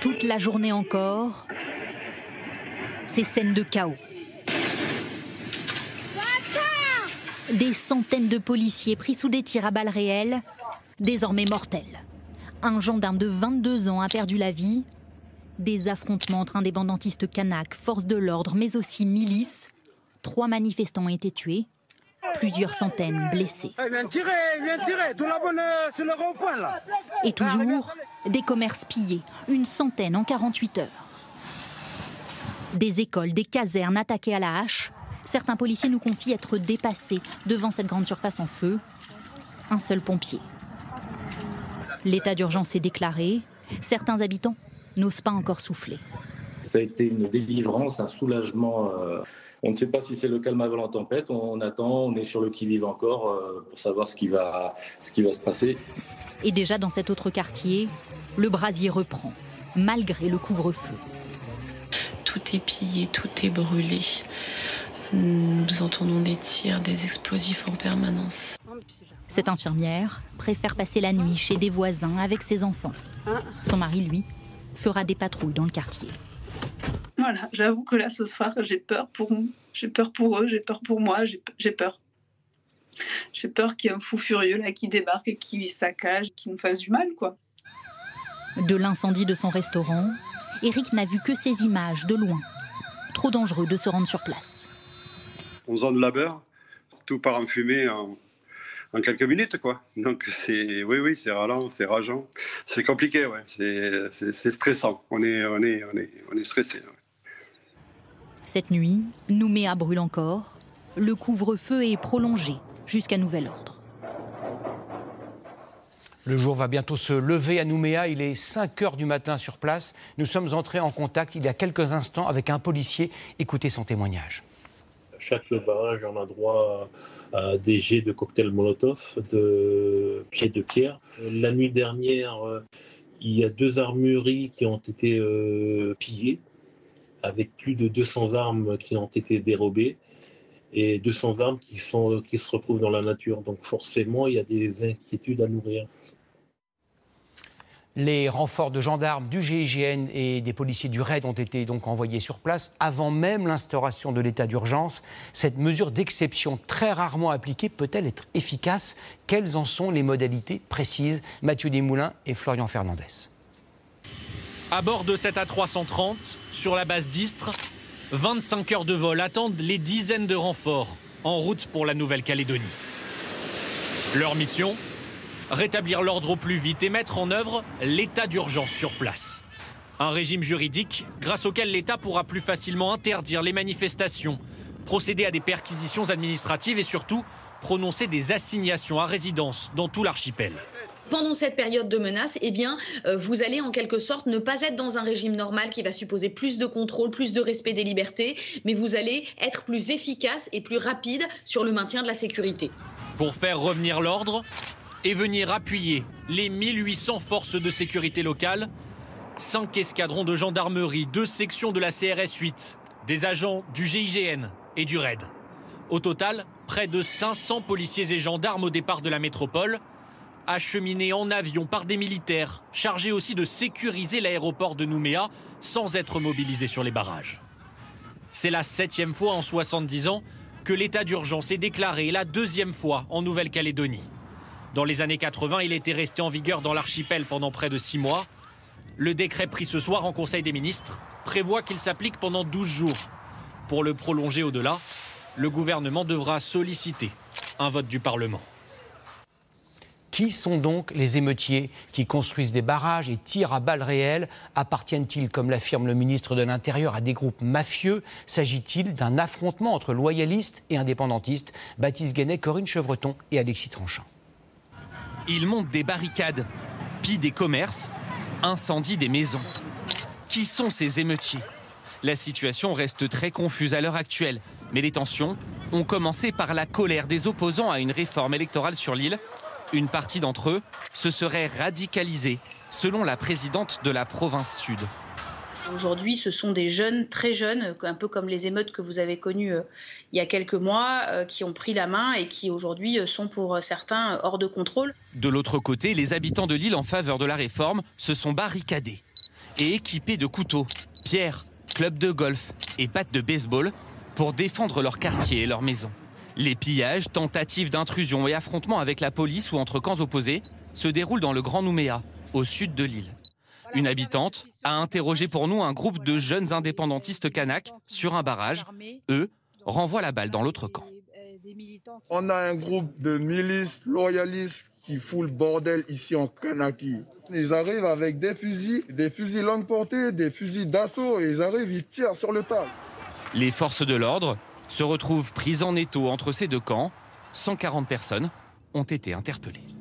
Toute la journée encore, ces scènes de chaos. Des centaines de policiers pris sous des tirs à balles réelles, désormais mortels. Un gendarme de 22 ans a perdu la vie. Des affrontements entre indépendantistes kanaks, forces de l'ordre, mais aussi milices. 3 manifestants ont été tués, plusieurs centaines blessés. Viens tirer, tout la bonne sur le rond-point là. Et toujours des commerces pillés, une centaine en 48 heures. Des écoles, des casernes attaquées à la hache. Certains policiers nous confient être dépassés devant cette grande surface en feu. Un seul pompier. L'état d'urgence est déclaré. Certains habitants n'osent pas encore souffler. Ça a été une délivrance, un soulagement. On ne sait pas si c'est le calme avant la tempête. On attend, on est sur le qui-vive encore pour savoir ce qui va se passer. Et déjà dans cet autre quartier, le brasier reprend, malgré le couvre-feu. Tout est pillé, tout est brûlé. Nous entendons des tirs, des explosifs en permanence. Cette infirmière préfère passer la nuit chez des voisins avec ses enfants. Son mari, lui, fera des patrouilles dans le quartier. Voilà, j'avoue que là, ce soir, j'ai peur pour eux, j'ai peur pour moi, j'ai peur. J'ai peur qu'il y ait un fou furieux là qui débarque et qui saccage, qui nous fasse du mal, quoi. De l'incendie de son restaurant, Eric n'a vu que ces images de loin. Trop dangereux de se rendre sur place. 11 ans de labeur, tout part en fumée en quelques minutes, quoi. Donc oui, c'est ralent, c'est rageant, c'est compliqué, ouais. C'est stressant. On est stressé. Ouais. Cette nuit, Nouméa brûle encore. Le couvre-feu est prolongé jusqu'à nouvel ordre. Le jour va bientôt se lever à Nouméa. Il est 5 h du matin sur place. Nous sommes entrés en contact il y a quelques instants avec un policier. Écoutez son témoignage. Chaque barrage en a droit à des jets de cocktails Molotov, de pieds de pierre. La nuit dernière, il y a 2 armureries qui ont été pillées, avec plus de 200 armes qui ont été dérobées et 200 armes qui se retrouvent dans la nature. Donc forcément, il y a des inquiétudes à nourrir. Les renforts de gendarmes du GIGN et des policiers du RAID ont été donc envoyés sur place avant même l'instauration de l'état d'urgence. Cette mesure d'exception très rarement appliquée peut-elle être efficace? Quelles en sont les modalités précises? Mathieu Desmoulins et Florian Fernandez. À bord de cet A330, sur la base d'Istres, 25 heures de vol attendent les dizaines de renforts en route pour la Nouvelle-Calédonie. Leur mission ? Rétablir l'ordre au plus vite et mettre en œuvre l'état d'urgence sur place. Un régime juridique grâce auquel l'État pourra plus facilement interdire les manifestations, procéder à des perquisitions administratives et surtout prononcer des assignations à résidence dans tout l'archipel. Pendant cette période de menace, eh bien, vous allez en quelque sorte ne pas être dans un régime normal qui va supposer plus de contrôle, plus de respect des libertés, mais vous allez être plus efficace et plus rapide sur le maintien de la sécurité. Pour faire revenir l'ordre et venir appuyer les 1800 forces de sécurité locales, 5 escadrons de gendarmerie, 2 sections de la CRS 8, des agents du GIGN et du RAID. Au total, près de 500 policiers et gendarmes au départ de la métropole, acheminés en avion par des militaires, chargés aussi de sécuriser l'aéroport de Nouméa sans être mobilisés sur les barrages. C'est la 7e fois en 70 ans que l'état d'urgence est déclaré, la 2e fois en Nouvelle-Calédonie. Dans les années 80, il était resté en vigueur dans l'archipel pendant près de 6 mois. Le décret pris ce soir en Conseil des ministres prévoit qu'il s'applique pendant 12 jours. Pour le prolonger au-delà, le gouvernement devra solliciter un vote du Parlement. Qui sont donc les émeutiers qui construisent des barrages et tirent à balles réelles? Appartiennent-ils, comme l'affirme le ministre de l'Intérieur, à des groupes mafieux? S'agit-il d'un affrontement entre loyalistes et indépendantistes? Baptiste Guénet, Corinne Chevreton et Alexis Tranchant. Ils montent des barricades, pillent des commerces, incendient des maisons. Qui sont ces émeutiers? La situation reste très confuse à l'heure actuelle, mais les tensions ont commencé par la colère des opposants à une réforme électorale sur l'île. Une partie d'entre eux se serait radicalisée, selon la présidente de la province sud. Aujourd'hui, ce sont des jeunes, très jeunes, un peu comme les émeutes que vous avez connues il y a quelques mois, qui ont pris la main et qui aujourd'hui sont pour certains hors de contrôle. De l'autre côté, les habitants de l'île en faveur de la réforme se sont barricadés. et équipés de couteaux, pierres, clubs de golf et battes de baseball pour défendre leur quartier et leur maison. Les pillages, tentatives d'intrusion et affrontements avec la police ou entre camps opposés se déroulent dans le Grand Nouméa, au sud de l'île. Une habitante a interrogé pour nous un groupe de jeunes indépendantistes kanaks sur un barrage. Eux renvoient la balle dans l'autre camp. On a un groupe de milices loyalistes qui fout le bordel ici en Kanaki. Ils arrivent avec des fusils longue portée, des fusils d'assaut, et ils arrivent, ils tirent sur le tas. Les forces de l'ordre se retrouvent prises en étau entre ces deux camps. 140 personnes ont été interpellées.